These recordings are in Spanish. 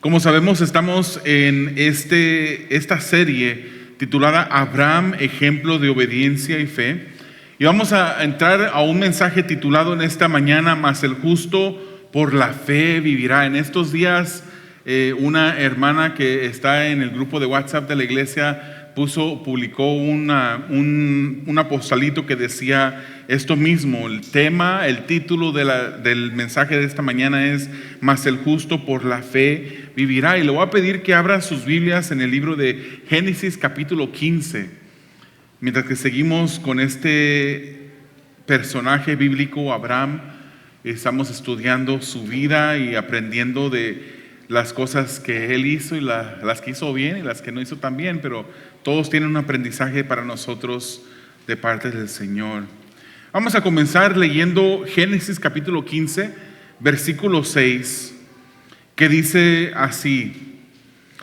Como sabemos, estamos en esta serie titulada Abraham, ejemplo de obediencia y fe. Y vamos a entrar a un mensaje titulado en esta mañana, mas el justo por la fe vivirá. En estos días, una hermana que está en el grupo de WhatsApp de la iglesia publicó un postalito que decía esto mismo. El título del mensaje de esta mañana es mas el justo por la fe vivirá. Y le voy a pedir que abra sus Biblias en el libro de Génesis capítulo 15. Mientras que seguimos con este personaje bíblico, Abraham, estamos estudiando su vida y aprendiendo de las cosas que él hizo y las que hizo bien y las que no hizo tan bien, pero todos tienen un aprendizaje para nosotros de parte del Señor. Vamos a comenzar leyendo Génesis capítulo 15, versículo 6, que dice así: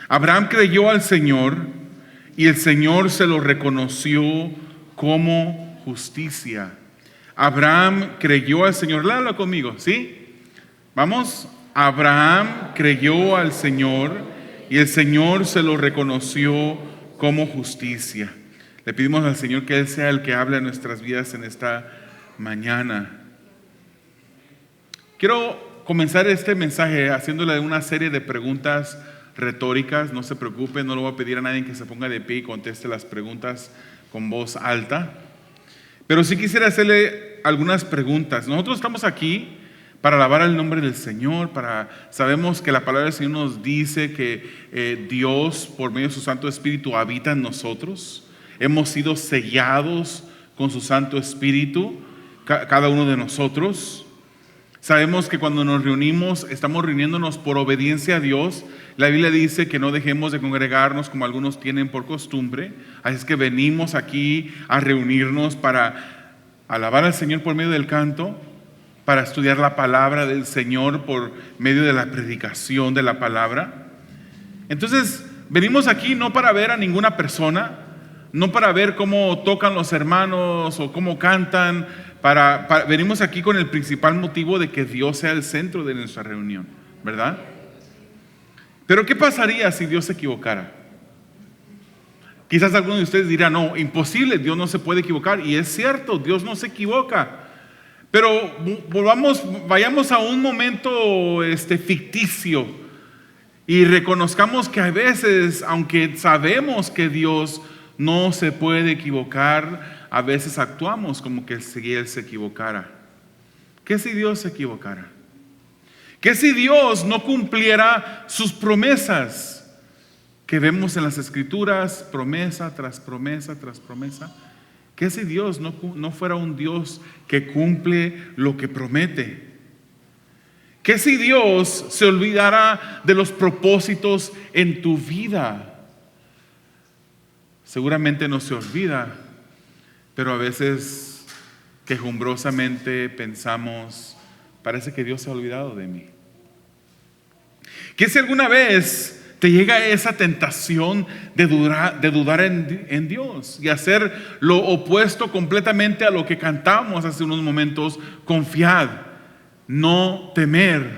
Abraham creyó al Señor y el Señor se lo reconoció como justicia. Abraham creyó al Señor. Léalo conmigo, ¿sí? Vamos. Abraham creyó al Señor y el Señor se lo reconoció como justicia. Le pedimos al Señor que Él sea el que hable en nuestras vidas en esta mañana. Quiero comenzar este mensaje haciéndole una serie de preguntas retóricas. No se preocupe, no le voy a pedir a nadie que se ponga de pie y conteste las preguntas con voz alta. Pero sí quisiera hacerle algunas preguntas. Nosotros estamos aquí para alabar el nombre del Señor, sabemos que la palabra del Señor nos dice que Dios, por medio de su Santo Espíritu, habita en nosotros. Hemos sido sellados con su Santo Espíritu, cada uno de nosotros. Sabemos que cuando nos reunimos, estamos reuniéndonos por obediencia a Dios. La Biblia dice que no dejemos de congregarnos como algunos tienen por costumbre. Así es que venimos aquí a reunirnos para alabar al Señor por medio del canto, para estudiar la palabra del Señor por medio de la predicación de la palabra. Entonces, venimos aquí no para ver a ninguna persona, no para ver cómo tocan los hermanos o cómo cantan, venimos aquí con el principal motivo de que Dios sea el centro de nuestra reunión, ¿verdad? Pero ¿qué pasaría si Dios se equivocara? Quizás algunos de ustedes dirán, no, imposible, Dios no se puede equivocar. Y es cierto, Dios no se equivoca. Pero vayamos a un momento ficticio y reconozcamos que a veces, aunque sabemos que Dios no se puede equivocar, a veces actuamos como que si Él se equivocara. ¿Qué si Dios se equivocara? ¿Qué si Dios no cumpliera sus promesas que vemos en las Escrituras, promesa tras promesa tras promesa? ¿Qué si Dios no fuera un Dios que cumple lo que promete? ¿Qué si Dios se olvidara de los propósitos en tu vida? Seguramente no se olvida, pero a veces quejumbrosamente pensamos, parece que Dios se ha olvidado de mí. ¿Qué si alguna vez te llega esa tentación de dudar en Dios y hacer lo opuesto completamente a lo que cantamos hace unos momentos? Confiad, no temer.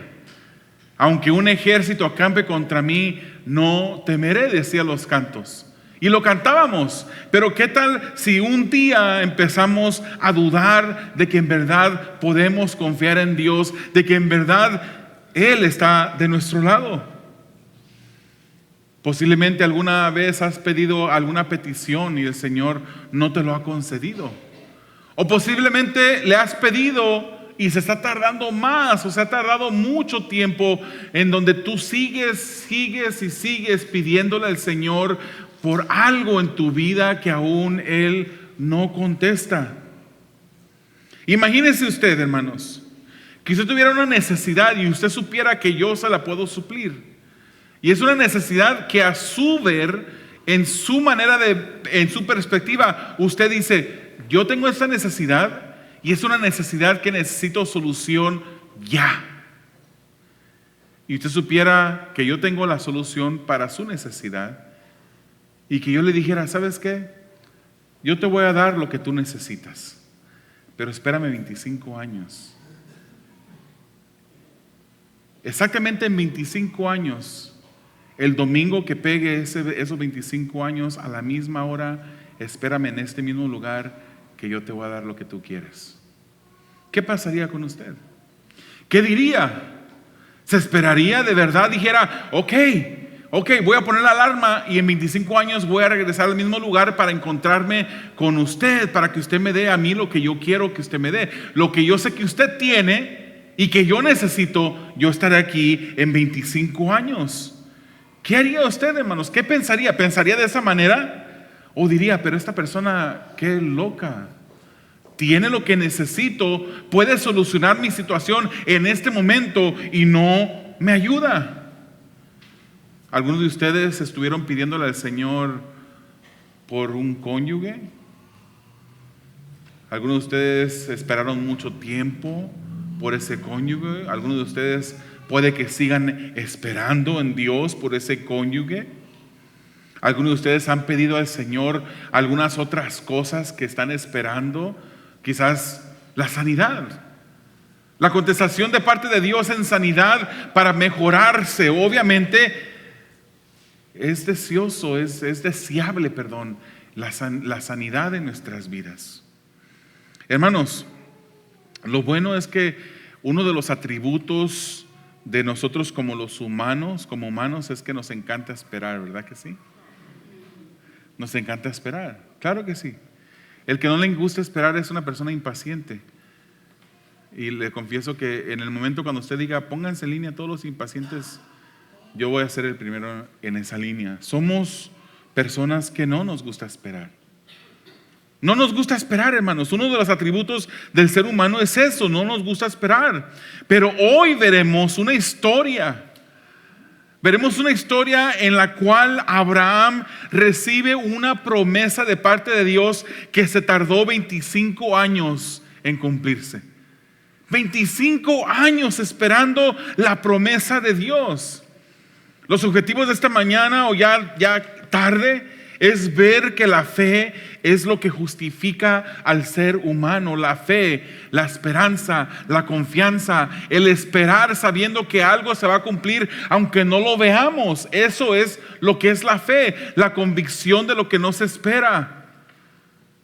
Aunque un ejército acampe contra mí, no temeré, decía los cantos. Y lo cantábamos. Pero ¿qué tal si un día empezamos a dudar de que en verdad podemos confiar en Dios, de que en verdad Él está de nuestro lado? Posiblemente alguna vez has pedido alguna petición y el Señor no te lo ha concedido. O posiblemente le has pedido y se está tardando más, o se ha tardado mucho tiempo, en donde tú sigues pidiéndole al Señor por algo en tu vida que aún Él no contesta. Imagínese usted, hermanos, que usted tuviera una necesidad y usted supiera que yo se la puedo suplir. Y es una necesidad que a su ver, en su manera en su perspectiva, usted dice, yo tengo esta necesidad y es una necesidad que necesito solución ya. Y usted supiera que yo tengo la solución para su necesidad y que yo le dijera, ¿sabes qué? Yo te voy a dar lo que tú necesitas, pero espérame 25 años. Exactamente en 25 años El domingo que pegue esos 25 años a la misma hora, espérame en este mismo lugar que yo te voy a dar lo que tú quieres. ¿Qué pasaría con usted? ¿Qué diría? ¿Se esperaría de verdad? Dijera, ok, voy a poner la alarma y en 25 años voy a regresar al mismo lugar para encontrarme con usted, para que usted me dé a mí lo que yo quiero que usted me dé. Lo que yo sé que usted tiene y que yo necesito, yo estaré aquí en 25 años. ¿Qué haría usted, hermanos? ¿Qué pensaría? ¿Pensaría de esa manera? ¿O diría, pero esta persona, qué loca? Tiene lo que necesito, puede solucionar mi situación en este momento y no me ayuda. ¿Algunos de ustedes estuvieron pidiéndole al Señor por un cónyuge? ¿Algunos de ustedes esperaron mucho tiempo por ese cónyuge? ¿Algunos de ustedes puede que sigan esperando en Dios por ese cónyuge? ¿Algunos de ustedes han pedido al Señor algunas otras cosas que están esperando? Quizás la sanidad, la contestación de parte de Dios en sanidad para mejorarse. Obviamente es deseable, la sanidad de nuestras vidas. Hermanos, lo bueno es que uno de los atributos de nosotros como humanos, es que nos encanta esperar, ¿verdad que sí? Nos encanta esperar, claro que sí. El que no le gusta esperar es una persona impaciente. Y le confieso que en el momento cuando usted diga, pónganse en línea todos los impacientes, yo voy a ser el primero en esa línea. Somos personas que no nos gusta esperar. No nos gusta esperar, hermanos. Uno de los atributos del ser humano es eso, no nos gusta esperar. Pero hoy veremos una historia. Veremos una historia en la cual Abraham recibe una promesa de parte de Dios que se tardó 25 años en cumplirse. 25 años esperando la promesa de Dios. Los objetivos de esta mañana o ya tarde es ver que la fe es lo que justifica al ser humano. La fe, la esperanza, la confianza, el esperar sabiendo que algo se va a cumplir aunque no lo veamos. Eso es lo que es la fe, la convicción de lo que no se espera,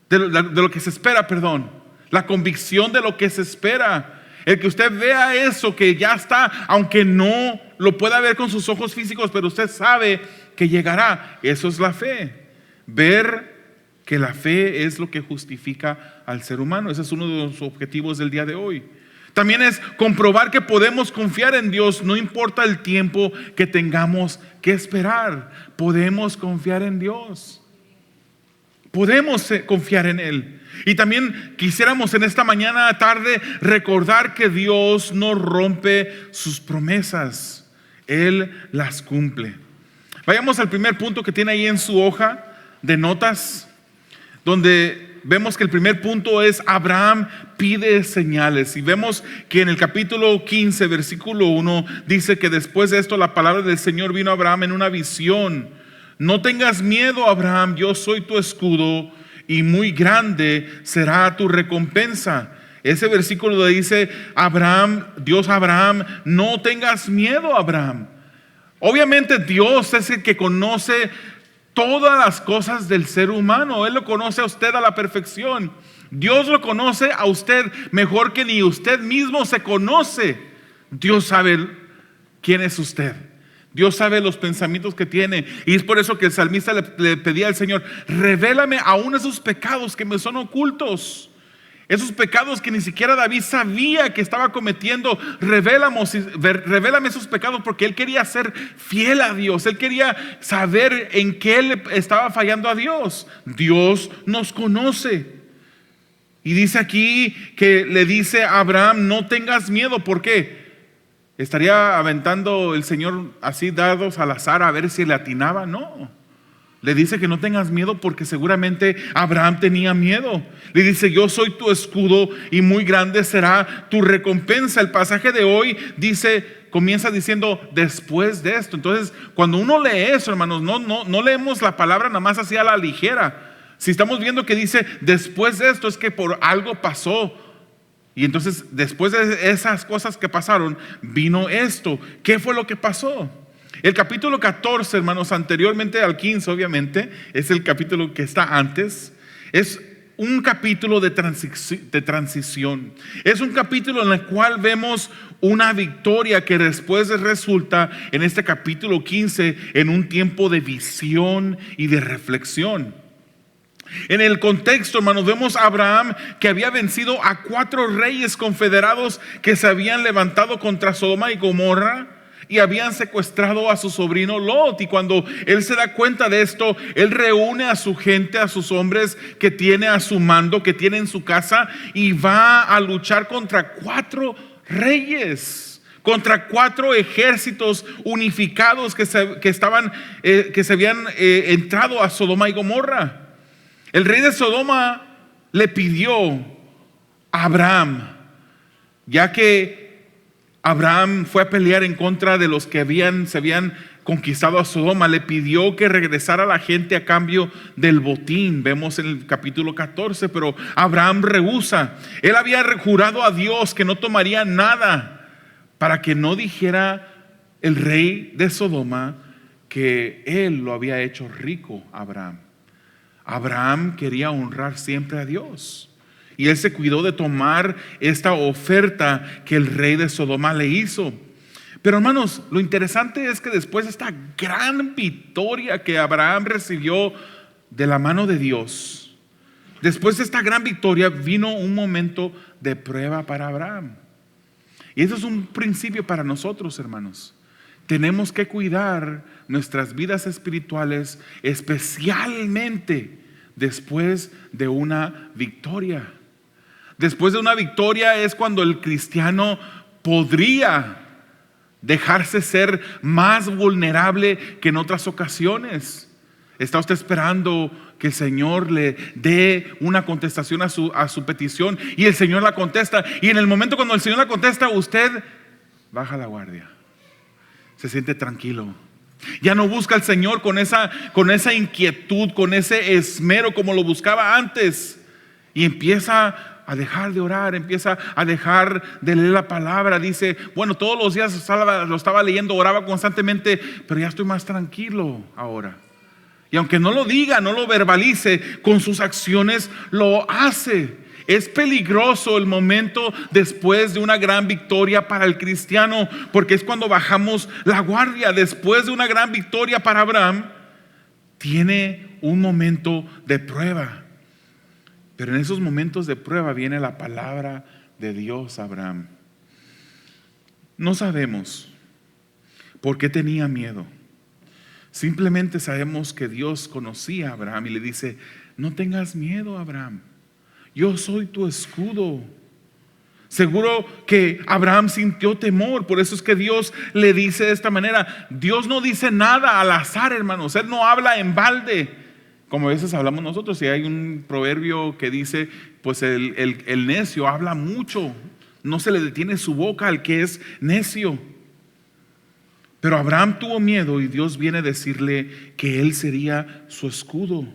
de lo que se espera, la convicción de lo que se espera. El que usted vea eso que ya está, aunque no lo pueda ver con sus ojos físicos, pero usted sabe que llegará. Eso es la fe. Ver que la fe es lo que justifica al ser humano. Ese es uno de los objetivos del día de hoy. También es comprobar que podemos confiar en Dios, no importa el tiempo que tengamos que esperar. Podemos confiar en Dios. Podemos confiar en Él. Y también quisiéramos en esta mañana tarde recordar que Dios no rompe sus promesas. Él las cumple. Vayamos al primer punto que tiene ahí en su hoja de notas, donde vemos que el primer punto es Abraham pide señales. Y vemos que en el capítulo 15, versículo 1, dice que después de esto la palabra del Señor vino a Abraham en una visión. No tengas miedo, Abraham, yo soy tu escudo y muy grande será tu recompensa. Ese versículo dice Dios a Abraham, no tengas miedo, Abraham. Obviamente Dios es el que conoce todas las cosas del ser humano. Él lo conoce a usted a la perfección. Dios lo conoce a usted mejor que ni usted mismo se conoce. Dios sabe quién es usted. Dios sabe los pensamientos que tiene. Y es por eso que el salmista le pedía al Señor, revélame aún esos pecados que me son ocultos. Esos pecados que ni siquiera David sabía que estaba cometiendo. Revélame esos pecados, porque él quería ser fiel a Dios. Él quería saber en qué él estaba fallando a Dios. Dios nos conoce. Y dice aquí que le dice a Abraham, no tengas miedo. ¿Por qué? ¿Estaría aventando el Señor así dardos al azar a ver si le atinaba? No. Le dice que no tengas miedo porque seguramente Abraham tenía miedo. Le dice, yo soy tu escudo y muy grande será tu recompensa. El pasaje de hoy comienza diciendo después de esto. Entonces, cuando uno lee eso, hermanos, no leemos la palabra nada más así a la ligera. Si estamos viendo que dice después de esto, es que por algo pasó. Y entonces, después de esas cosas que pasaron, vino esto. ¿Qué fue lo que pasó? El capítulo 14, hermanos, anteriormente al 15, obviamente, es el capítulo que está antes. Es un capítulo de transición. Es un capítulo en el cual vemos una victoria que después resulta en este capítulo 15 en un tiempo de visión y de reflexión. En el contexto, hermanos, vemos a Abraham que había vencido a 4 reyes confederados que se habían levantado contra Sodoma y Gomorra y habían secuestrado a su sobrino Lot. Y cuando él se da cuenta de esto, él reúne a su gente, a sus hombres que tiene a su mando, que tiene en su casa, y va a luchar contra 4 reyes, contra 4 ejércitos unificados que se habían entrado a Sodoma y Gomorra. El rey de Sodoma le pidió a Abraham, ya que Abraham fue a pelear en contra de los que se habían conquistado a Sodoma, le pidió que regresara la gente a cambio del botín. Vemos en el capítulo 14, pero Abraham rehúsa. Él había jurado a Dios que no tomaría nada para que no dijera el rey de Sodoma que él lo había hecho rico a Abraham. Abraham quería honrar siempre a Dios y él se cuidó de tomar esta oferta que el rey de Sodoma le hizo. Pero hermanos, lo interesante es que después de esta gran victoria que Abraham recibió de la mano de Dios, después de esta gran victoria vino un momento de prueba para Abraham. Y eso es un principio para nosotros, hermanos. Tenemos que cuidar nuestras vidas espirituales, especialmente después de una victoria. Después de una victoria es cuando el cristiano podría dejarse ser más vulnerable que en otras ocasiones. ¿Está usted esperando que el Señor le dé una contestación a su petición? Y el Señor la contesta. Y en el momento cuando el Señor la contesta, usted baja la guardia. Se siente tranquilo. Ya no busca al Señor con esa inquietud, con ese esmero como lo buscaba antes. Y empieza a dejar de orar, empieza a dejar de leer la palabra. Dice, bueno, todos los días lo estaba leyendo, oraba constantemente, pero ya estoy más tranquilo ahora. Y aunque no lo diga, no lo verbalice, con sus acciones lo hace. Es peligroso el momento después de una gran victoria para el cristiano, porque es cuando bajamos la guardia. Después de una gran victoria para Abraham, tiene un momento de prueba. Pero en esos momentos de prueba viene la palabra de Dios a Abraham. No sabemos por qué tenía miedo. Simplemente sabemos que Dios conocía a Abraham y le dice, no tengas miedo, Abraham. Yo soy tu escudo. Seguro que Abraham sintió temor. Por eso es que Dios le dice de esta manera. Dios no dice nada al azar, hermanos. Él no habla en balde, como a veces hablamos nosotros. Y hay un proverbio que dice, pues el necio habla mucho, no se le detiene su boca al que es necio. Pero Abraham tuvo miedo y Dios viene a decirle que él sería su escudo.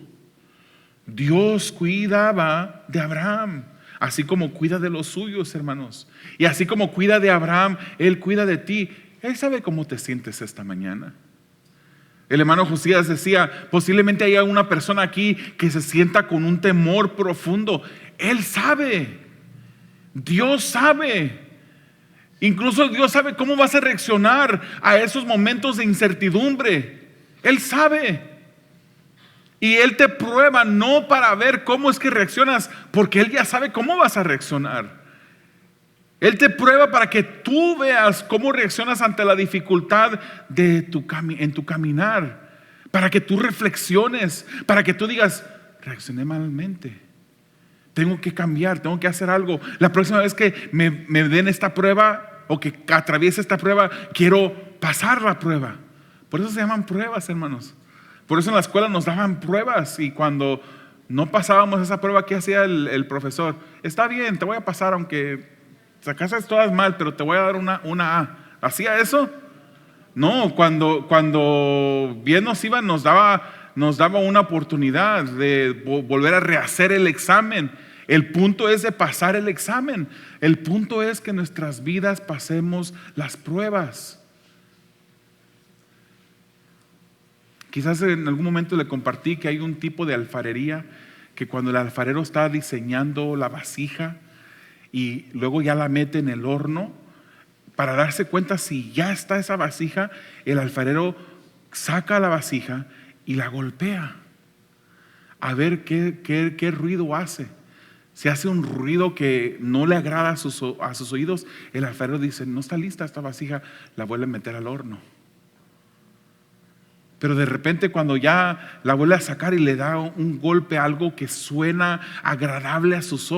Dios cuidaba de Abraham, así como cuida de los suyos, hermanos. Y así como cuida de Abraham, Él cuida de ti. Él sabe cómo te sientes esta mañana. El hermano Josías decía, posiblemente haya una persona aquí que se sienta con un temor profundo. Él sabe, Dios sabe. Incluso Dios sabe cómo vas a reaccionar a esos momentos de incertidumbre. Él sabe. Y Él te prueba no para ver cómo es que reaccionas, porque Él ya sabe cómo vas a reaccionar. Él te prueba para que tú veas cómo reaccionas ante la dificultad en tu caminar, para que tú reflexiones, para que tú digas, reaccioné malmente, tengo que cambiar, tengo que hacer algo. La próxima vez que me den esta prueba o que atraviese esta prueba, quiero pasar la prueba. Por eso se llaman pruebas, hermanos. Por eso en la escuela nos daban pruebas y cuando no pasábamos esa prueba, ¿qué hacía el profesor? Está bien, te voy a pasar aunque sacaste todas mal, pero te voy a dar una A. ¿Hacía eso? No, cuando bien nos iba, nos daba una oportunidad de volver a rehacer el examen. El punto es de pasar el examen. El punto es que en nuestras vidas pasemos las pruebas. Quizás en algún momento le compartí que hay un tipo de alfarería que cuando el alfarero está diseñando la vasija y luego ya la mete en el horno, para darse cuenta si ya está esa vasija, el alfarero saca la vasija y la golpea a ver qué ruido hace. Si hace un ruido que no le agrada a sus oídos, el alfarero dice: no está lista esta vasija, la vuelve a meter al horno. Pero de repente cuando ya la vuelve a sacar y le da un golpe, algo que suena agradable a sus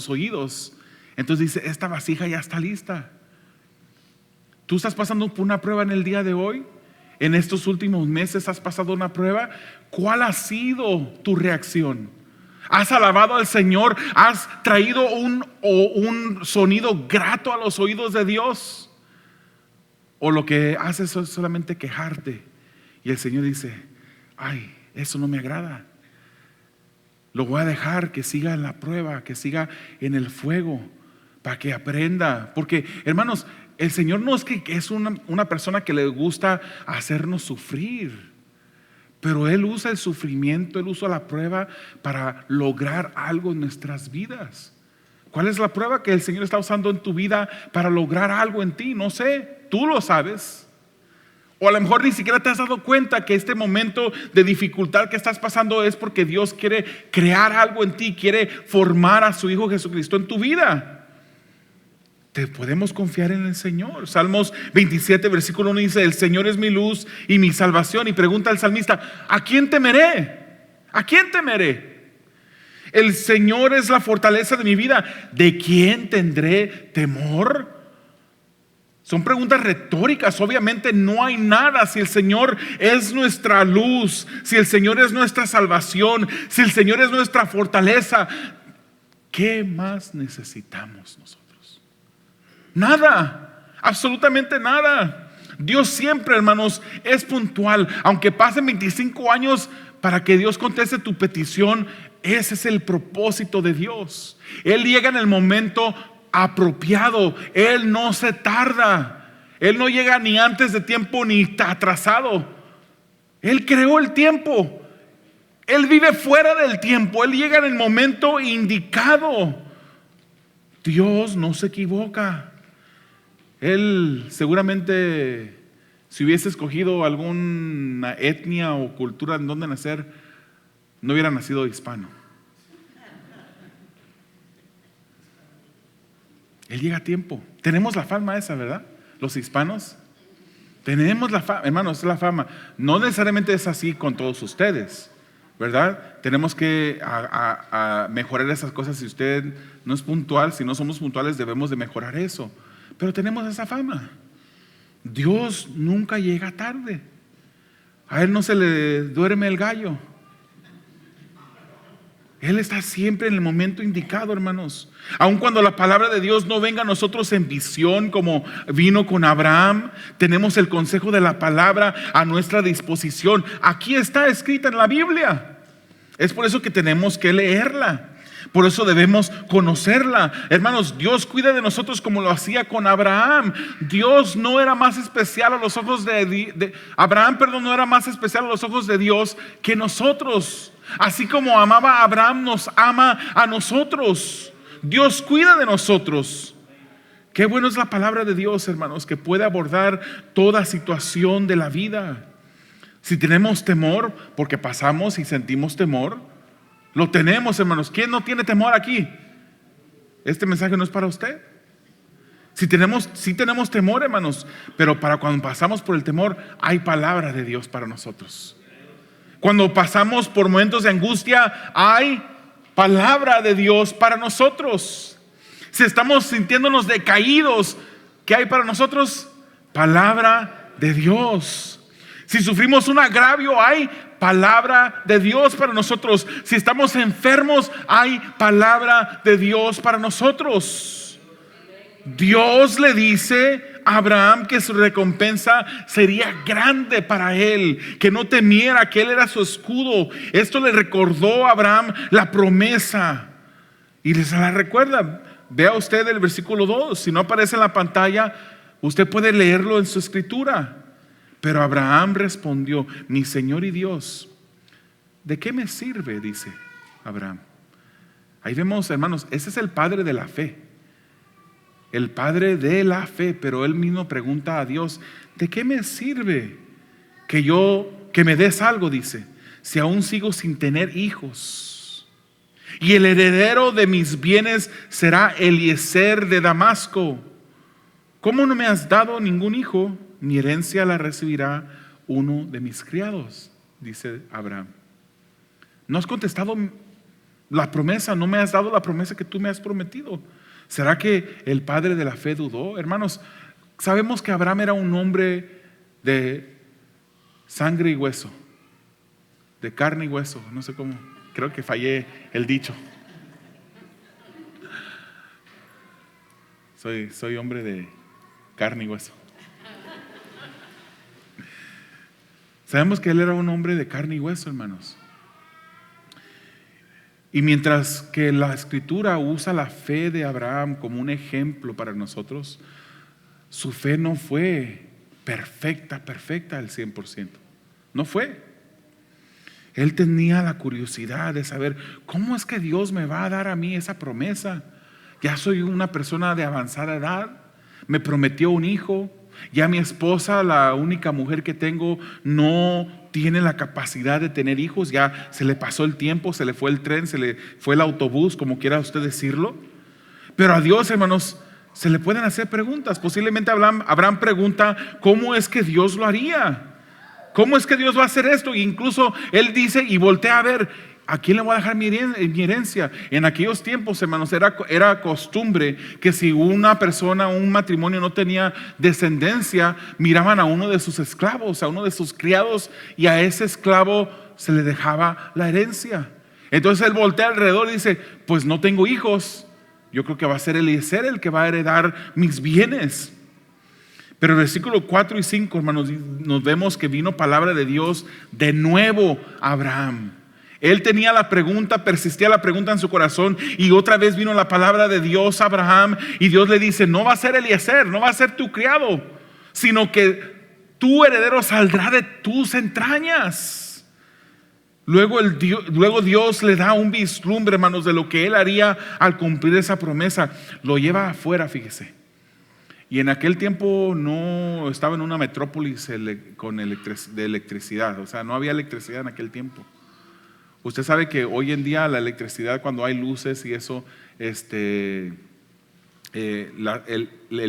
oídos, entonces dice: esta vasija ya está lista. ¿Tú estás pasando por una prueba en el día de hoy? ¿En estos últimos meses has pasado una prueba? ¿Cuál ha sido tu reacción? ¿Has alabado al Señor? ¿Has traído un sonido grato a los oídos de Dios? ¿O lo que haces es solamente quejarte? Y el Señor dice: ay, eso no me agrada. Lo voy a dejar que siga en la prueba, que siga en el fuego, para que aprenda. Porque, hermanos, el Señor no es que es una persona que le gusta hacernos sufrir, pero Él usa el sufrimiento, Él usa la prueba para lograr algo en nuestras vidas. ¿Cuál es la prueba que el Señor está usando en tu vida para lograr algo en ti? No sé, tú lo sabes. O a lo mejor ni siquiera te has dado cuenta que este momento de dificultad que estás pasando es porque Dios quiere crear algo en ti, quiere formar a su Hijo Jesucristo en tu vida. Te podemos confiar en el Señor. Salmos 27 versículo 1 dice: el Señor es mi luz y mi salvación. Y pregunta al salmista: ¿a quién temeré? ¿A quién temeré? El Señor es la fortaleza de mi vida. ¿De quién tendré temor? Son preguntas retóricas. Obviamente no hay nada. Si el Señor es nuestra luz, si el Señor es nuestra salvación, si el Señor es nuestra fortaleza, ¿qué más necesitamos nosotros? Nada, absolutamente nada. Dios siempre, hermanos, es puntual. Aunque pasen 25 años para que Dios conteste tu petición, ese es el propósito de Dios. Él llega en el momento apropiado. Él no se tarda. Él no llega ni antes de tiempo ni atrasado. Él creó el tiempo. Él vive fuera del tiempo. Él llega en el momento indicado. Dios no se equivoca. Él seguramente, si hubiese escogido alguna etnia o cultura en donde nacer, no hubiera nacido hispano. Él llega a tiempo. Tenemos la fama esa, ¿verdad? Los hispanos tenemos la fama, hermanos, es la fama. No necesariamente es así con todos ustedes, ¿verdad? Tenemos que a mejorar esas cosas. Si usted no es puntual, si no somos puntuales, debemos de mejorar eso. Pero tenemos esa fama. Dios nunca llega tarde. A Él no se le duerme el gallo. Él está siempre en el momento indicado, hermanos. Aun cuando la palabra de Dios no venga a nosotros en visión como vino con Abraham, tenemos el consejo de la palabra a nuestra disposición. Aquí está escrita en la Biblia. Es por eso que tenemos que leerla. Por eso debemos conocerla. Hermanos, Dios cuida de nosotros como lo hacía con Abraham. Dios no era más especial a los ojos Abraham, no era más especial a los ojos de Dios que nosotros. Así como amaba a Abraham, nos ama a nosotros. Dios cuida de nosotros. Qué bueno es la palabra de Dios, hermanos, que puede abordar toda situación de la vida. Si tenemos temor, porque pasamos y sentimos temor, lo tenemos, hermanos. ¿Quién no tiene temor aquí? Este mensaje no es para usted. Sí tenemos temor, hermanos, pero para cuando pasamos por el temor, hay palabra de Dios para nosotros. Cuando pasamos por momentos de angustia, hay palabra de Dios para nosotros. Si estamos sintiéndonos decaídos, ¿qué hay para nosotros? Palabra de Dios. Si sufrimos un agravio, hay palabra de Dios para nosotros. Si estamos enfermos, hay palabra de Dios para nosotros. Dios le dice a Abraham que su recompensa sería grande para él, que no temiera, que él era su escudo. Esto le recordó a Abraham la promesa y les la recuerda. Vea usted el versículo 2. Si no aparece en la pantalla, usted puede leerlo en su escritura. Pero Abraham respondió: mi Señor y Dios, ¿de qué me sirve?, dice Abraham. Ahí vemos, hermanos, ese es el padre de la fe. El padre de la fe, pero él mismo pregunta a Dios: ¿de qué me sirve que me des algo? Dice, si aún sigo sin tener hijos. Y el heredero de mis bienes será Eliezer de Damasco. ¿Cómo no me has dado ningún hijo? Mi herencia la recibirá uno de mis criados, dice Abraham. No has contestado la promesa, no me has dado la promesa que tú me has prometido. ¿Será que el padre de la fe dudó? Hermanos, sabemos que Abraham era un hombre de sangre y hueso, de carne y hueso, no sé cómo, creo que fallé el dicho. Soy hombre de carne y hueso. Sabemos que él era un hombre de carne y hueso, hermanos. Y mientras que la Escritura usa la fe de Abraham como un ejemplo para nosotros, su fe no fue perfecta al 100%. No fue. Él tenía la curiosidad de saber: ¿cómo es que Dios me va a dar a mí esa promesa? Ya soy una persona de avanzada edad, me prometió un hijo, ya mi esposa, la única mujer que tengo, no tiene la capacidad de tener hijos, ya se le pasó el tiempo, se le fue el tren, se le fue el autobús, como quiera usted decirlo. Pero a Dios, hermanos, se le pueden hacer preguntas. Posiblemente Abraham pregunta: ¿cómo es que Dios lo haría? ¿Cómo es que Dios va a hacer esto? E incluso él dice y voltea a ver: ¿a quién le voy a dejar mi herencia? En aquellos tiempos, hermanos, era costumbre que si una persona, un matrimonio no tenía descendencia, miraban a uno de sus esclavos, a uno de sus criados, y a ese esclavo se le dejaba la herencia. Entonces él voltea alrededor y dice: pues no tengo hijos, yo creo que va a ser Eliezer el que va a heredar mis bienes. Pero en el versículo 4 y 5, hermanos, nos vemos que vino palabra de Dios de nuevo a Abraham. Él tenía la pregunta, persistía la pregunta en su corazón, y otra vez vino la palabra de Dios a Abraham, y Dios le dice: no va a ser Eliezer, no va a ser tu criado, sino que tu heredero saldrá de tus entrañas. Luego Dios le da un vislumbre, hermanos, de lo que él haría al cumplir esa promesa. Lo lleva afuera, fíjese. Y en aquel tiempo no estaba en una metrópolis de electricidad, o sea, no había electricidad en aquel tiempo. Usted sabe que hoy en día la electricidad, cuando hay luces y eso, el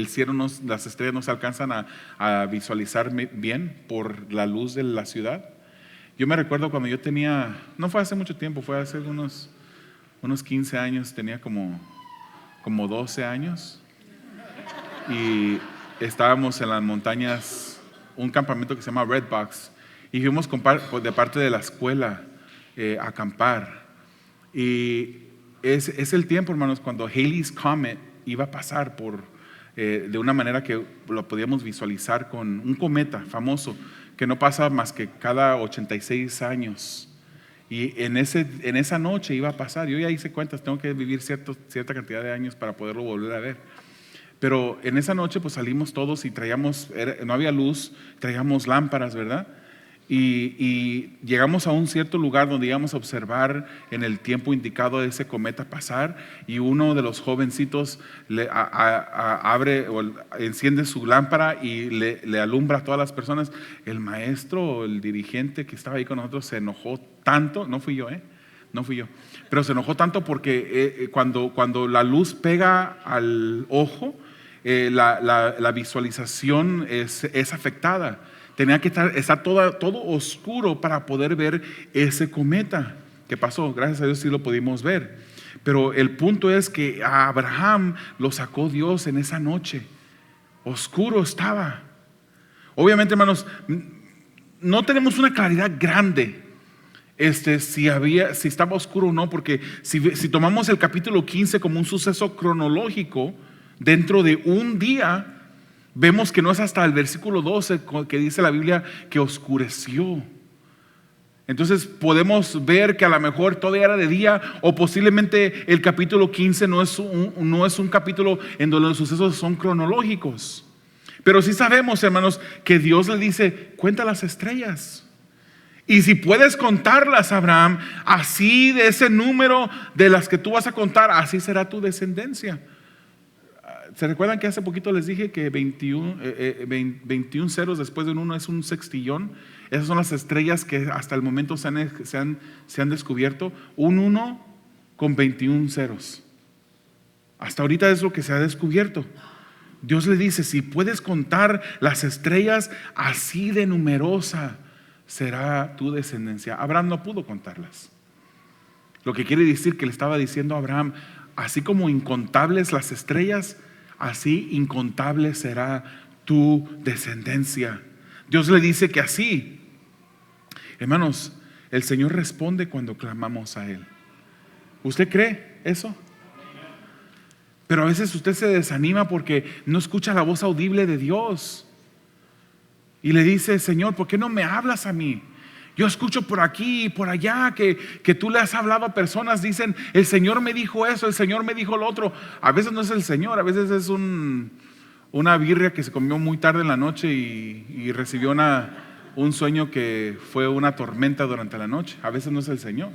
cielo, las estrellas no se alcanzan a visualizar bien por la luz de la ciudad. Yo me recuerdo cuando yo tenía, no fue hace mucho tiempo, fue hace unos 15 años, tenía como 12 años, y estábamos en las montañas, un campamento que se llama Redbox, y fuimos de parte de la escuela a acampar. Y es el tiempo, hermanos, cuando Halley's Comet iba a pasar de una manera que lo podíamos visualizar con un cometa famoso que no pasa más que cada 86 años. Y en esa noche iba a pasar. Yo ya hice cuentas, tengo que vivir cierta cantidad de años para poderlo volver a ver. Pero en esa noche pues salimos todos y no había luz, traíamos lámparas, ¿verdad? Y llegamos a un cierto lugar donde íbamos a observar en el tiempo indicado a ese cometa pasar, y uno de los jovencitos abre o enciende su lámpara y le alumbra a todas las personas. El maestro o el dirigente que estaba ahí con nosotros se enojó tanto, no fui yo, pero se enojó tanto porque cuando la luz pega al ojo, la visualización es afectada. Tenía que estar todo oscuro para poder ver ese cometa. ¿Qué pasó? Gracias a Dios sí lo pudimos ver. Pero el punto es que a Abraham lo sacó Dios en esa noche. Oscuro estaba. Obviamente, hermanos, no tenemos una claridad grande si estaba oscuro o no, porque si tomamos el capítulo 15 como un suceso cronológico dentro de un día, vemos que no es hasta el versículo 12 que dice la Biblia que oscureció. Entonces podemos ver que a lo mejor todavía era de día, o posiblemente el capítulo 15 no es un capítulo en donde los sucesos son cronológicos. Pero sí sabemos, hermanos, que Dios le dice, cuenta las estrellas. Y si puedes contarlas, Abraham, así de ese número de las que tú vas a contar, así será tu descendencia. ¿Se recuerdan que hace poquito les dije que 21 ceros después de un 1 es un sextillón? Esas son las estrellas que hasta el momento se han descubierto. Un 1 con 21 ceros. Hasta ahorita es lo que se ha descubierto. Dios le dice, si puedes contar las estrellas, así de numerosa será tu descendencia. Abraham no pudo contarlas. Lo que quiere decir que le estaba diciendo a Abraham, así como incontables las estrellas, así incontable será tu descendencia. Dios le dice que así. Hermanos, el Señor responde cuando clamamos a Él. ¿Usted cree eso? Pero a veces usted se desanima porque no escucha la voz audible de Dios. Y le dice, Señor, ¿por qué no me hablas a mí? Yo escucho por aquí y por allá que tú le has hablado a personas, dicen, el Señor me dijo eso, el Señor me dijo lo otro. A veces no es el Señor, a veces es una birria que se comió muy tarde en la noche y recibió un sueño que fue una tormenta durante la noche. A veces no es el Señor.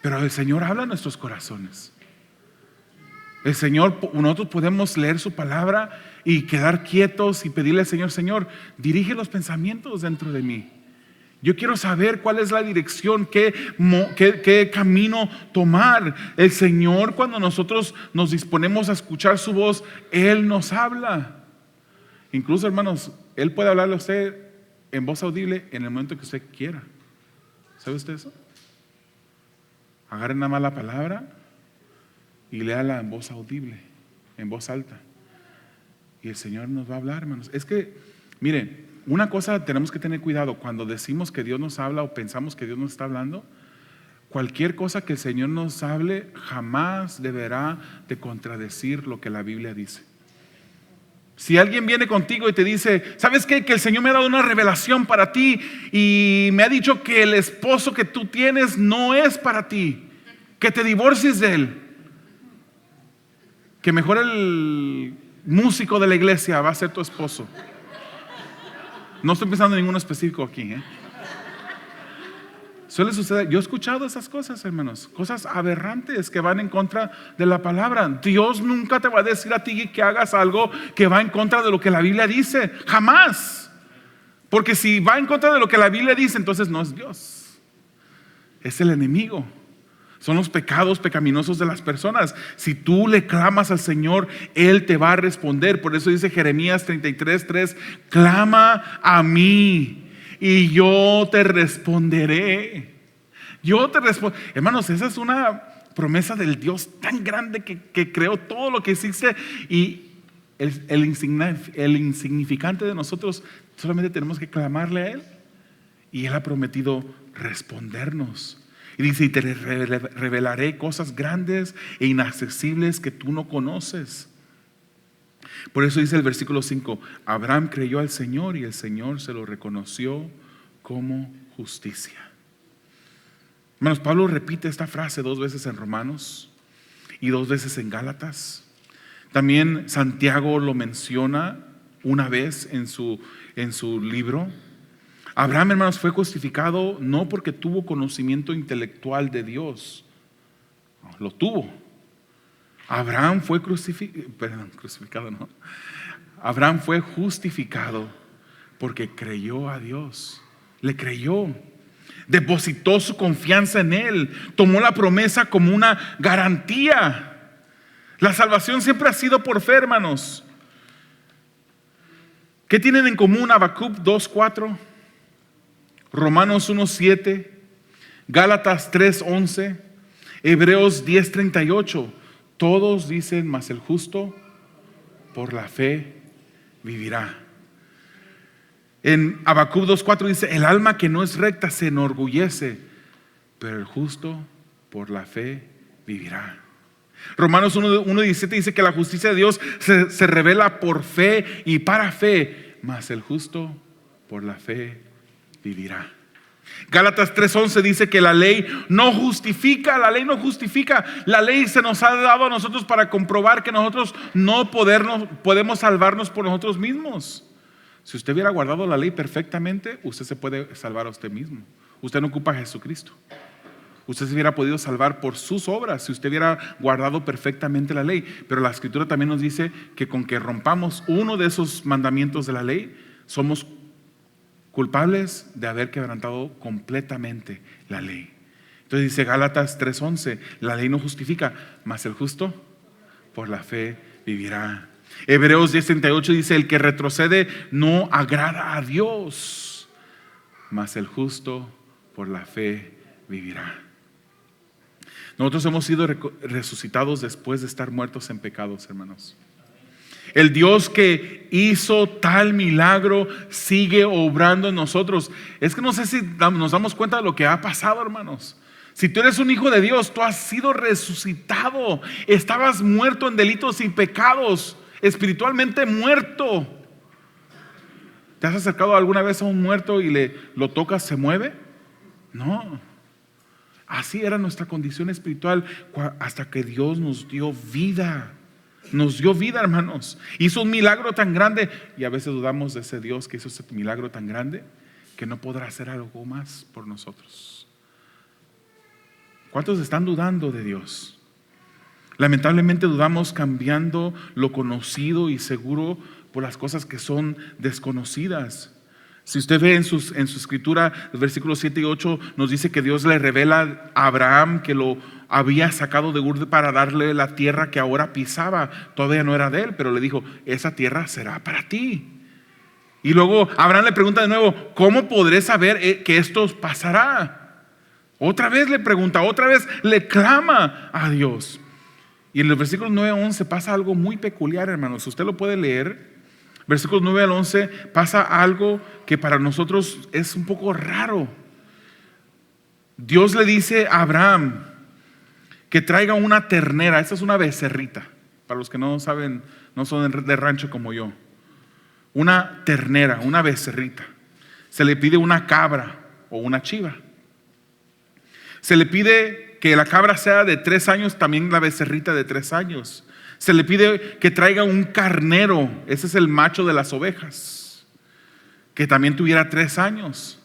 Pero el Señor habla a nuestros corazones. El Señor, nosotros podemos leer su palabra y quedar quietos y pedirle al Señor, Señor, dirige los pensamientos dentro de mí. Yo quiero saber cuál es la dirección, qué camino tomar. El Señor, cuando nosotros nos disponemos a escuchar su voz, Él nos habla. Incluso, hermanos, Él puede hablarle a usted en voz audible en el momento que usted quiera. ¿Sabe usted eso? Agarre nada más la palabra y léala en voz audible, en voz alta. Y el Señor nos va a hablar, hermanos. Es que, miren, una cosa tenemos que tener cuidado. Cuando decimos que Dios nos habla o pensamos que Dios nos está hablando, cualquier cosa que el Señor nos hable jamás deberá de contradecir lo que la Biblia dice. Si alguien viene contigo y te dice, ¿sabes qué? Que el Señor me ha dado una revelación para ti y me ha dicho que el esposo que tú tienes no es para ti, que te divorcies de él, que mejor el músico de la iglesia va a ser tu esposo. No estoy pensando en ninguno específico aquí, Suele suceder. Yo he escuchado esas cosas, hermanos, cosas aberrantes que van en contra de la palabra. Dios nunca te va a decir a ti que hagas algo que va en contra de lo que la Biblia dice, jamás. Porque si va en contra de lo que la Biblia dice, entonces no es Dios, es el enemigo. Son los pecados pecaminosos de las personas. Si tú le clamas al Señor, Él te va a responder. Por eso dice Jeremías 33:3, clama a mí y yo te responderé. Yo te respondo. Hermanos, esa es una promesa del Dios tan grande que creó todo lo que existe. Y el insignificante de nosotros solamente tenemos que clamarle a Él. Y Él ha prometido respondernos. Y dice, y te revelaré cosas grandes e inaccesibles que tú no conoces. Por eso dice el versículo 5, Abraham creyó al Señor y el Señor se lo reconoció como justicia. Hermanos, Pablo repite esta frase 2 veces en Romanos y 2 veces en Gálatas. También Santiago lo menciona una vez en su libro. Abraham, hermanos, fue justificado no porque tuvo conocimiento intelectual de Dios. Lo tuvo. Abraham fue crucificado, no. Abraham fue justificado porque creyó a Dios. Le creyó. Depositó su confianza en Él. Tomó la promesa como una garantía. La salvación siempre ha sido por fe, hermanos. ¿Qué tienen en común Habacuc 2:4? Romanos 1:7, Gálatas 3:11, Hebreos 10:38. Todos dicen, mas el justo por la fe vivirá. En Habacuc 2:4 dice, el alma que no es recta se enorgullece, pero el justo por la fe vivirá. Romanos 1:17 dice que la justicia de Dios se revela por fe y para fe, mas el justo por la fe vivirá. Gálatas 3:11 dice que la ley no justifica, la ley no justifica. La ley se nos ha dado a nosotros para comprobar que nosotros no podemos salvarnos por nosotros mismos. Si usted hubiera guardado la ley perfectamente, usted se puede salvar a usted mismo. Usted no ocupa a Jesucristo. Usted se hubiera podido salvar por sus obras si usted hubiera guardado perfectamente la ley. Pero la Escritura también nos dice que con que rompamos uno de esos mandamientos de la ley, somos culpables de haber quebrantado completamente la ley. Entonces dice Gálatas 3:11, la ley no justifica, mas el justo por la fe vivirá. Hebreos 10:38 dice, el que retrocede no agrada a Dios, mas el justo por la fe vivirá. Nosotros hemos sido resucitados después de estar muertos en pecados, hermanos. El Dios que hizo tal milagro sigue obrando en nosotros. Es que no sé si nos damos cuenta de lo que ha pasado, hermanos. Si tú eres un hijo de Dios, tú has sido resucitado. Estabas muerto en delitos y pecados, espiritualmente muerto. ¿Te has acercado alguna vez a un muerto y lo tocas, se mueve? No. Así era nuestra condición espiritual hasta que Dios nos dio vida. Nos dio vida, hermanos. Hizo un milagro tan grande y a veces dudamos de ese Dios que hizo ese milagro tan grande que no podrá hacer algo más por nosotros. ¿Cuántos están dudando de Dios? Lamentablemente dudamos cambiando lo conocido y seguro por las cosas que son desconocidas. Si usted ve en su escritura, los versículos 7 y 8 nos dice que Dios le revela a Abraham que lo había sacado de Ur para darle la tierra que ahora pisaba. Todavía no era de él, pero le dijo, esa tierra será para ti. Y luego Abraham le pregunta de nuevo, ¿cómo podré saber que esto pasará? Otra vez le pregunta, otra vez le clama a Dios. Y en los versículos 9 a 11 pasa algo muy peculiar, hermanos. Usted lo puede leer. Versículos 9 al 11 pasa algo que para nosotros es un poco raro. Dios le dice a Abraham que traiga una ternera. Esta es una becerrita, para los que no saben, no son de rancho como yo. Una ternera, una becerrita. Se le pide una cabra o una chiva. Se le pide que la cabra sea de 3 años, también la becerrita de 3 años. Se le pide que traiga un carnero, ese es el macho de las ovejas, que también tuviera 3 años.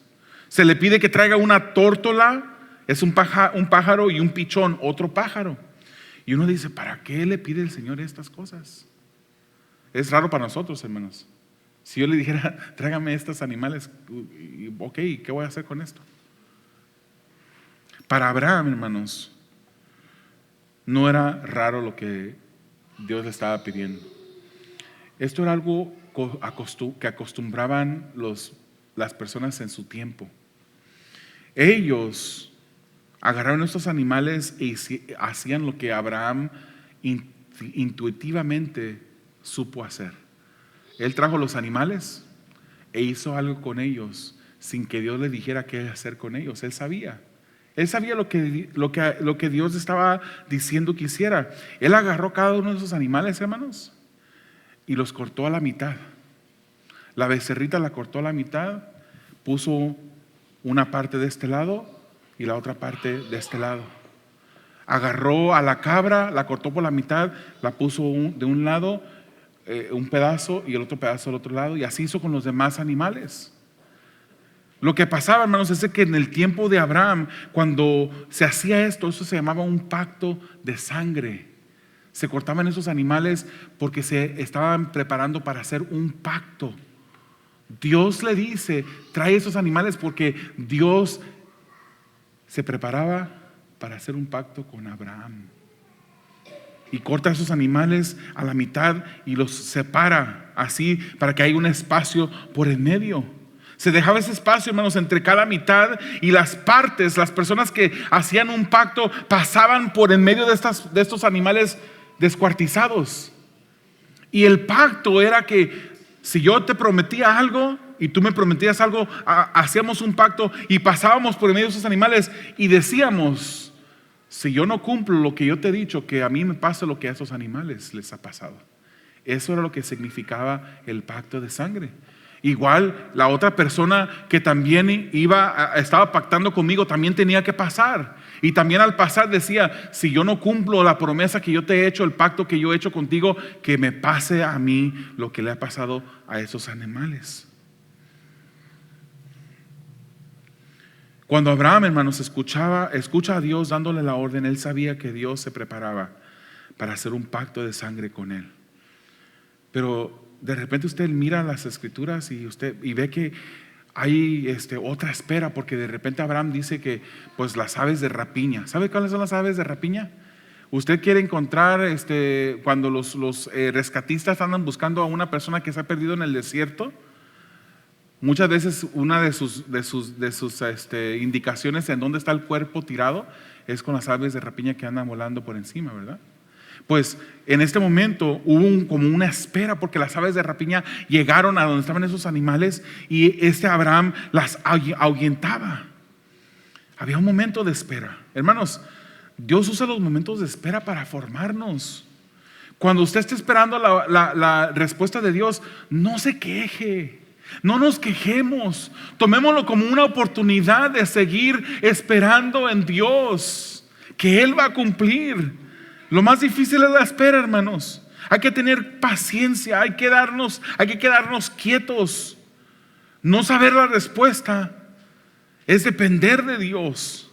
Se le pide que traiga una tórtola, es un pájaro, y un pichón, otro pájaro. Y uno dice, ¿para qué le pide el Señor estas cosas? Es raro para nosotros, hermanos. Si yo le dijera, tráigame estos animales, ok, ¿qué voy a hacer con esto? Para Abraham, hermanos, no era raro lo que Dios le estaba pidiendo. Esto era algo que acostumbraban las personas en su tiempo. Ellos agarraron estos animales y hacían lo que Abraham intuitivamente supo hacer. Él trajo los animales e hizo algo con ellos sin que Dios le dijera qué hacer con ellos. Él sabía lo que Dios estaba diciendo que hiciera. Él agarró cada uno de esos animales, hermanos, y los cortó a la mitad. La becerrita la cortó a la mitad, puso una parte de este lado y la otra parte de este lado. Agarró a la cabra, la cortó por la mitad, la puso de un lado, un pedazo, y el otro pedazo del otro lado, y así hizo con los demás animales. Lo que pasaba, hermanos, es que en el tiempo de Abraham, cuando se hacía esto, eso se llamaba un pacto de sangre. Se cortaban esos animales porque se estaban preparando para hacer un pacto. Dios le dice, trae esos animales porque Dios se preparaba para hacer un pacto con Abraham. Y corta esos animales a la mitad y los separa así para que haya un espacio por el medio. Se dejaba ese espacio, hermanos, entre cada mitad, y las partes, las personas que hacían un pacto pasaban por en medio de estos animales descuartizados. Y el pacto era que si yo te prometía algo y tú me prometías algo, hacíamos un pacto y pasábamos por en medio de esos animales y decíamos, si yo no cumplo lo que yo te he dicho, que a mí me pasa lo que a esos animales les ha pasado. Eso era lo que significaba el pacto de sangre. Igual la otra persona que también estaba pactando conmigo también tenía que pasar. Y también al pasar decía, si yo no cumplo la promesa que yo te he hecho, el pacto que yo he hecho contigo, que me pase a mí lo que le ha pasado a esos animales. Cuando Abraham, hermanos, escucha a Dios dándole la orden, él sabía que Dios se preparaba para hacer un pacto de sangre con él. Pero de repente usted mira las escrituras y ve que hay otra espera, porque de repente Abraham dice que pues las aves de rapiña. ¿Sabe cuáles son las aves de rapiña? Usted quiere encontrar cuando los rescatistas andan buscando a una persona que se ha perdido en el desierto. Muchas veces una de sus indicaciones en dónde está el cuerpo tirado es con las aves de rapiña que andan volando por encima, ¿verdad? Pues en este momento hubo como una espera, porque las aves de rapiña llegaron a donde estaban esos animales y Abraham las ahuyentaba. Había un momento de espera. Hermanos, Dios usa los momentos de espera para formarnos. Cuando usted esté esperando la respuesta de Dios, no se queje. No nos quejemos, tomémoslo como una oportunidad de seguir esperando en Dios, que Él va a cumplir. Lo más difícil es la espera, hermanos. Hay que tener paciencia, hay que quedarnos quietos. No saber la respuesta es depender de Dios,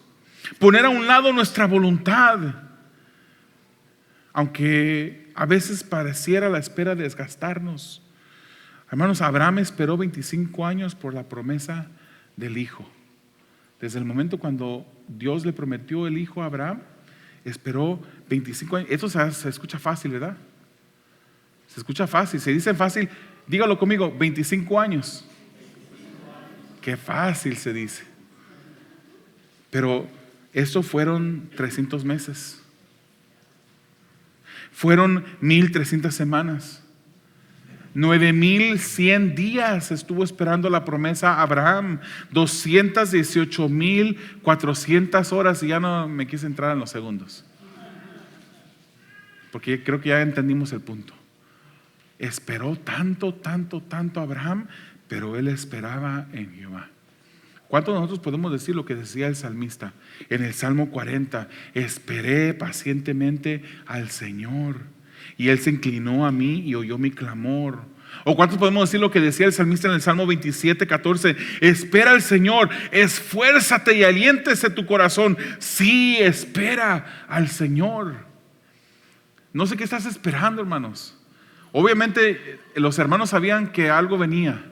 poner a un lado nuestra voluntad, aunque a veces pareciera la espera desgastarnos. Hermanos, Abraham esperó 25 años por la promesa del hijo. Desde el momento cuando Dios le prometió el hijo a Abraham, esperó 25 años. Esto se escucha fácil, ¿verdad? Se escucha fácil, se dice fácil. Dígalo conmigo, 25 años. Qué fácil se dice. Pero eso fueron 300 meses. Fueron 1300 semanas. 9100 días estuvo esperando la promesa Abraham, 218,400 horas, y ya no me quise entrar en los segundos, porque creo que ya entendimos el punto. Esperó tanto Abraham, pero él esperaba en Jehová. ¿Cuántos de nosotros podemos decir lo que decía el salmista en el Salmo 40? Esperé pacientemente al Señor, y Él se inclinó a mí y oyó mi clamor. ¿O cuántos podemos decir lo que decía el salmista en el Salmo 27:14? Espera al Señor, esfuérzate y aliéntese tu corazón. Sí, espera al Señor. No sé qué estás esperando, hermanos. Obviamente los hermanos sabían que algo venía.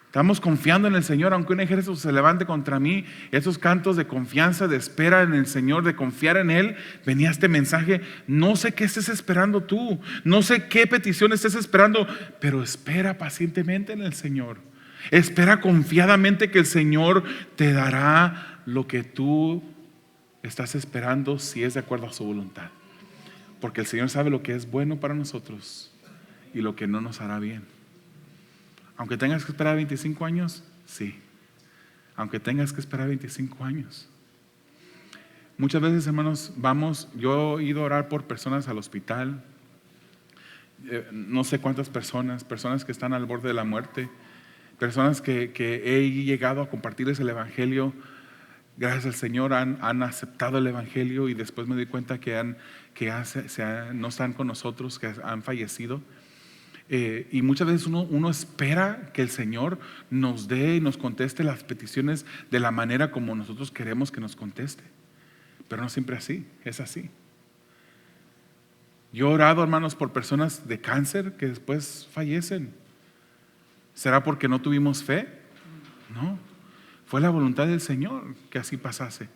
Estamos confiando en el Señor, aunque un ejército se levante contra mí. Esos cantos de confianza, de espera en el Señor, de confiar en Él. Venía este mensaje. No sé qué estés esperando tú, no sé qué petición estés esperando, pero espera pacientemente en el Señor. Espera confiadamente que el Señor te dará lo que tú estás esperando, si es de acuerdo a su voluntad. Porque el Señor sabe lo que es bueno para nosotros y lo que no nos hará bien. Aunque tengas que esperar 25 años, sí. Aunque tengas que esperar 25 años. Muchas veces, hermanos, yo he ido a orar por personas al hospital. No sé cuántas personas que están al borde de la muerte. Personas que he llegado a compartirles el evangelio. Gracias al Señor han aceptado el evangelio, y después me doy cuenta que no están con nosotros, que han fallecido. Y muchas veces uno espera que el Señor nos dé y nos conteste las peticiones de la manera como nosotros queremos que nos conteste, pero no siempre es así. Yo he orado, hermanos, por personas de cáncer que después fallecen. ¿Será porque no tuvimos fe? No, fue la voluntad del Señor que así pasase.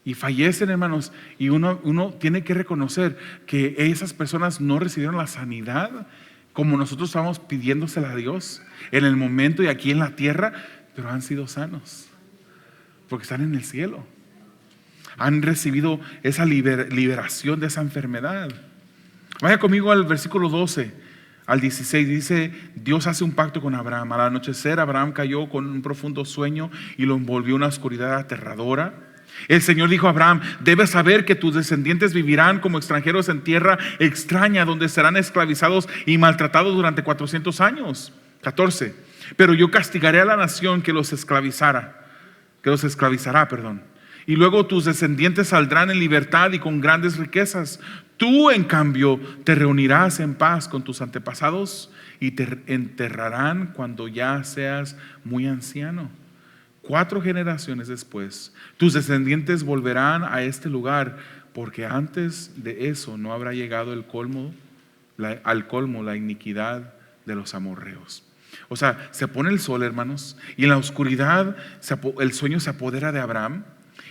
Y fallecen, hermanos, y uno tiene que reconocer que esas personas no recibieron la sanidad como nosotros estábamos pidiéndosela a Dios en el momento y aquí en la tierra, pero han sido sanos porque están en el cielo. Han recibido esa liberación de esa enfermedad. Vaya conmigo al versículo 12 al 16. Dice: Dios hace un pacto con Abraham. Al anochecer Abraham cayó con un profundo sueño y lo envolvió una oscuridad aterradora. El Señor dijo a Abraham: debes saber que tus descendientes vivirán como extranjeros en tierra extraña, donde serán esclavizados y maltratados durante 400 años. 14. Pero yo castigaré a la nación que los esclavizará, perdón. Y luego tus descendientes saldrán en libertad y con grandes riquezas. Tú, en cambio, te reunirás en paz con tus antepasados y te enterrarán cuando ya seas muy anciano. 4 generaciones después, tus descendientes volverán a este lugar, porque antes de eso no habrá llegado al colmo la iniquidad de los amorreos. O sea, se pone el sol, hermanos, y en la oscuridad el sueño se apodera de Abraham.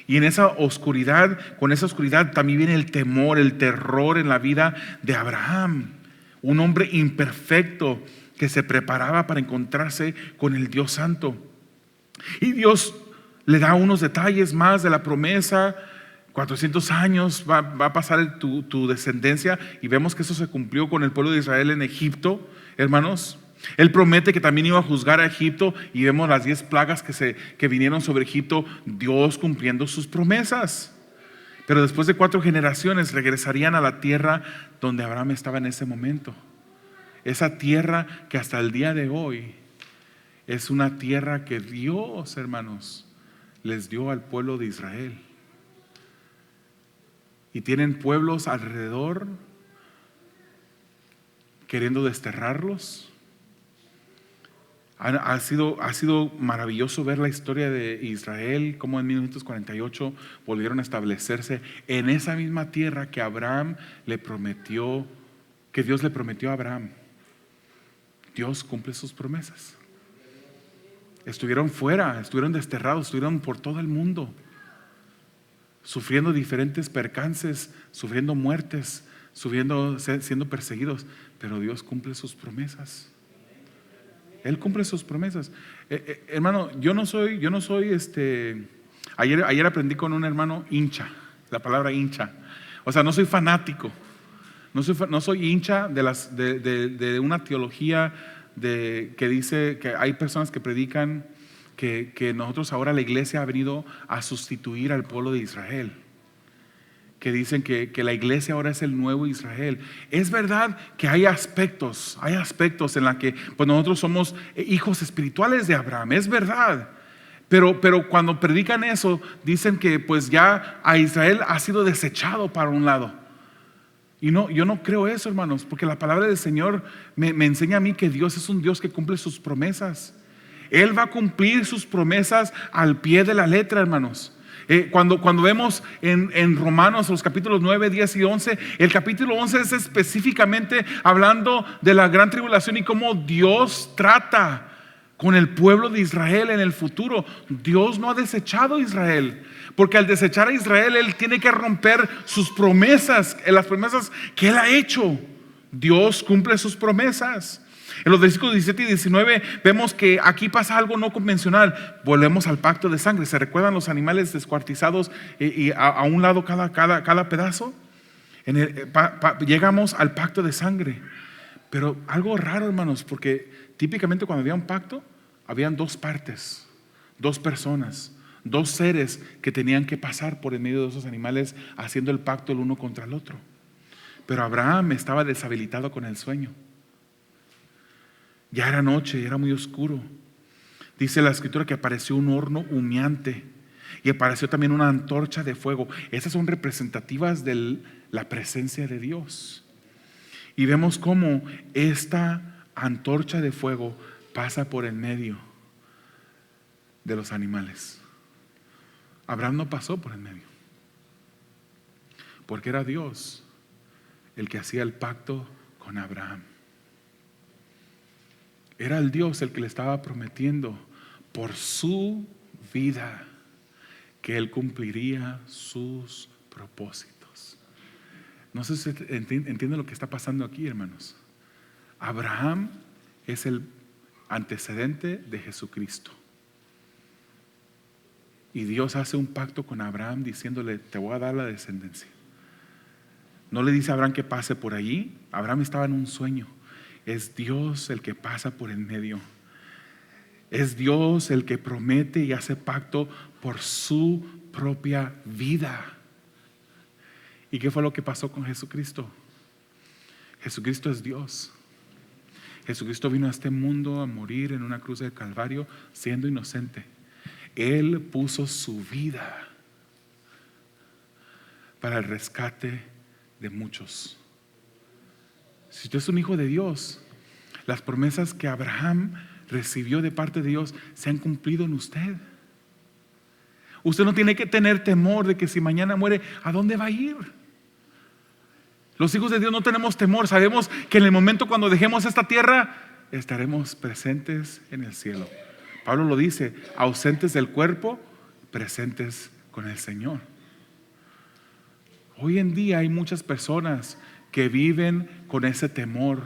Y en esa oscuridad, con esa oscuridad también viene el temor, el terror en la vida de Abraham, un hombre imperfecto que se preparaba para encontrarse con el Dios Santo. Y Dios le da unos detalles más de la promesa. 400 años va a pasar tu descendencia, y vemos que eso se cumplió con el pueblo de Israel en Egipto, hermanos. Él promete que también iba a juzgar a Egipto, y vemos las 10 plagas que vinieron sobre Egipto, Dios cumpliendo sus promesas. Pero después de 4 generaciones regresarían a la tierra donde Abraham estaba en ese momento. Esa tierra que hasta el día de hoy es una tierra que Dios, hermanos, les dio al pueblo de Israel. Y tienen pueblos alrededor queriendo desterrarlos. Ha sido maravilloso ver la historia de Israel, cómo en 1948 volvieron a establecerse en esa misma tierra que Dios le prometió a Abraham. Dios cumple sus promesas. Estuvieron fuera, estuvieron desterrados, estuvieron por todo el mundo, sufriendo diferentes percances, sufriendo muertes, siendo perseguidos, pero Dios cumple sus promesas. Él cumple sus promesas. Hermano, yo no soy ayer aprendí con un hermano hincha, la palabra hincha. O sea, no soy fanático, no soy hincha de una teología que dice que hay personas que predican que nosotros ahora, la iglesia, ha venido a sustituir al pueblo de Israel, que dicen que la iglesia ahora es el nuevo Israel. Es verdad que hay aspectos en la que pues nosotros somos hijos espirituales de Abraham, es verdad. Pero cuando predican eso, dicen que pues ya a Israel ha sido desechado para un lado. Y no, yo no creo eso, hermanos, porque la palabra del Señor me enseña a mí que Dios es un Dios que cumple sus promesas. Él va a cumplir sus promesas al pie de la letra, hermanos. Cuando vemos en Romanos los capítulos 9, 10 y 11, el capítulo 11 es específicamente hablando de la gran tribulación y cómo Dios trata con el pueblo de Israel en el futuro. Dios no ha desechado a Israel, porque al desechar a Israel Él tiene que romper sus promesas, las promesas que Él ha hecho. Dios cumple sus promesas. En los versículos 17 y 19 vemos que aquí pasa algo no convencional. Volvemos al pacto de sangre. ¿Se recuerdan los animales descuartizados y a un lado cada pedazo? Llegamos al pacto de sangre. Pero algo raro, hermanos, porque típicamente cuando había un pacto, habían 2 partes, 2 personas, 2 seres que tenían que pasar por en medio de esos animales haciendo el pacto el uno contra el otro. Pero Abraham estaba deshabilitado con el sueño. Ya era noche, era muy oscuro. Dice la escritura que apareció un horno humeante y apareció también una antorcha de fuego. Esas son representativas de la presencia de Dios. Y vemos cómo esta antorcha de fuego pasa por el medio de los animales. Abraham no pasó por el medio, porque era Dios el que hacía el pacto con Abraham. Era el Dios el que le estaba prometiendo por su vida que Él cumpliría sus propósitos. No sé si entiende lo que está pasando aquí, hermanos. Abraham es el antecedente de Jesucristo. Y Dios hace un pacto con Abraham diciéndole: te voy a dar la descendencia. No le dice a Abraham que pase por allí. Abraham estaba en un sueño. Es Dios el que pasa por el medio. Es Dios el que promete y hace pacto por su propia vida. ¿Y qué fue lo que pasó con Jesucristo? Jesucristo es Dios. Jesucristo vino a este mundo a morir en una cruz del Calvario siendo inocente. Él puso su vida para el rescate de muchos. Si usted es un hijo de Dios, las promesas que Abraham recibió de parte de Dios se han cumplido en usted. Usted no tiene que tener temor de que si mañana muere, ¿a dónde va a ir? Los hijos de Dios no tenemos temor. Sabemos que en el momento cuando dejemos esta tierra, estaremos presentes en el cielo. Pablo lo dice: ausentes del cuerpo, presentes con el Señor. Hoy en día hay muchas personas que viven con ese temor,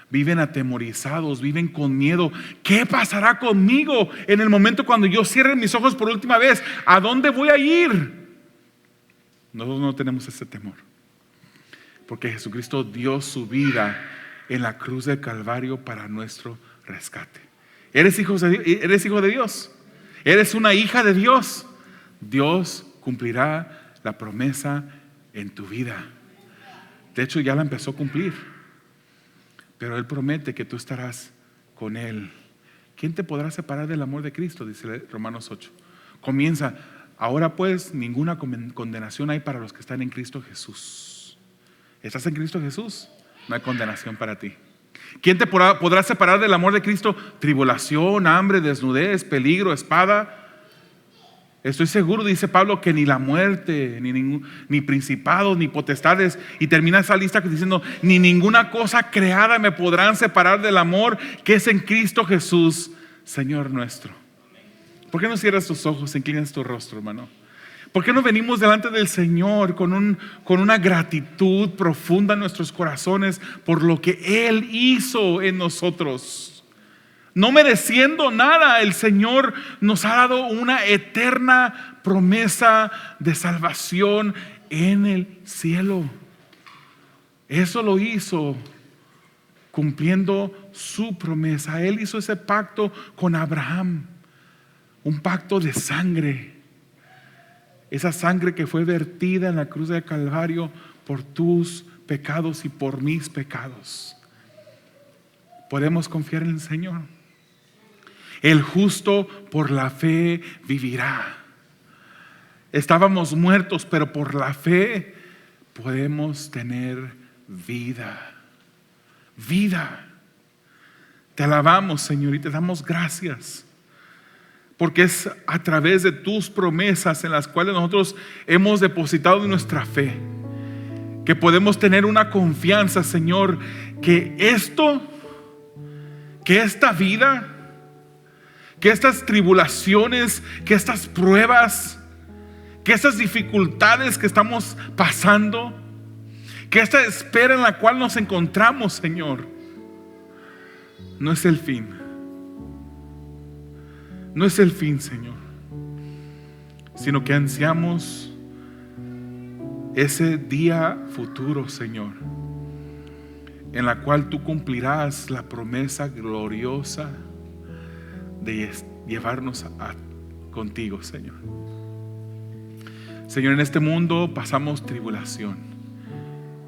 viven atemorizados, viven con miedo. ¿Qué pasará conmigo en el momento cuando yo cierre mis ojos por última vez? ¿A dónde voy a ir? Nosotros no tenemos ese temor, porque Jesucristo dio su vida en la cruz del Calvario para nuestro rescate. ¿Eres hijo de Dios? ¿Eres una hija de Dios? Dios cumplirá la promesa en tu vida. De hecho, ya la empezó a cumplir. Pero Él promete que tú estarás con Él. ¿Quién te podrá separar del amor de Cristo? Dice Romanos 8. Comienza: ahora pues ninguna condenación hay para los que están en Cristo Jesús. ¿Estás en Cristo Jesús? No hay condenación para ti. ¿Quién te podrá separar del amor de Cristo? Tribulación, hambre, desnudez, peligro, espada. Estoy seguro, dice Pablo, que ni la muerte, ni principados, ni potestades. Y termina esa lista diciendo: ni ninguna cosa creada me podrán separar del amor que es en Cristo Jesús, Señor nuestro. ¿Por qué no cierras tus ojos, inclinas tu rostro, hermano? ¿Por qué no venimos delante del Señor con una gratitud profunda en nuestros corazones por lo que Él hizo en nosotros? No mereciendo nada, el Señor nos ha dado una eterna promesa de salvación en el cielo. Eso lo hizo cumpliendo su promesa. Él hizo ese pacto con Abraham, un pacto de sangre. Esa sangre que fue vertida en la cruz del Calvario por tus pecados y por mis pecados. Podemos confiar en el Señor. El justo por la fe vivirá. Estábamos muertos, pero por la fe podemos tener vida. Vida. Te alabamos, Señor, y te damos gracias, porque es a través de tus promesas en las cuales nosotros hemos depositado nuestra fe, que podemos tener una confianza, Señor, que esta vida, que estas tribulaciones, que estas pruebas, que estas dificultades que estamos pasando, que esta espera en la cual nos encontramos, Señor, no es el fin. No es el fin, Señor, sino que ansiamos ese día futuro, Señor, en la cual tú cumplirás la promesa gloriosa de llevarnos contigo, Señor. Señor, en este mundo pasamos tribulación.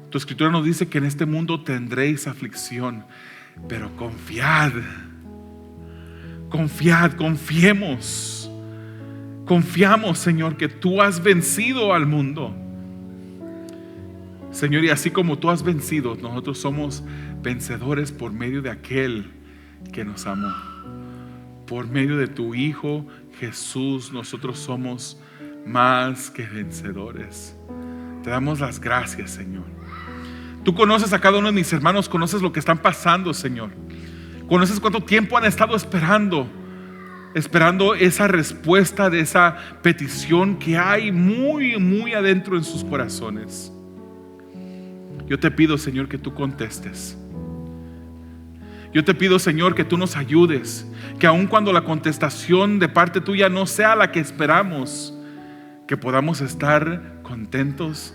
Tu escritura nos dice que en este mundo tendréis aflicción, pero confiad, confiemos. Confiamos, Señor, que tú has vencido al mundo. Señor, y así como tú has vencido, nosotros somos vencedores por medio de aquel que nos amó. Por medio de tu Hijo Jesús, nosotros somos más que vencedores. Te damos las gracias, Señor. Tú conoces a cada uno de mis hermanos, conoces lo que están pasando, Señor. Conoces cuánto tiempo han estado esperando esa respuesta de esa petición que hay muy, muy adentro en sus corazones. Yo te pido, Señor, que tú contestes. Yo te pido, Señor, que tú nos ayudes, que aun cuando la contestación de parte tuya no sea la que esperamos, que podamos estar contentos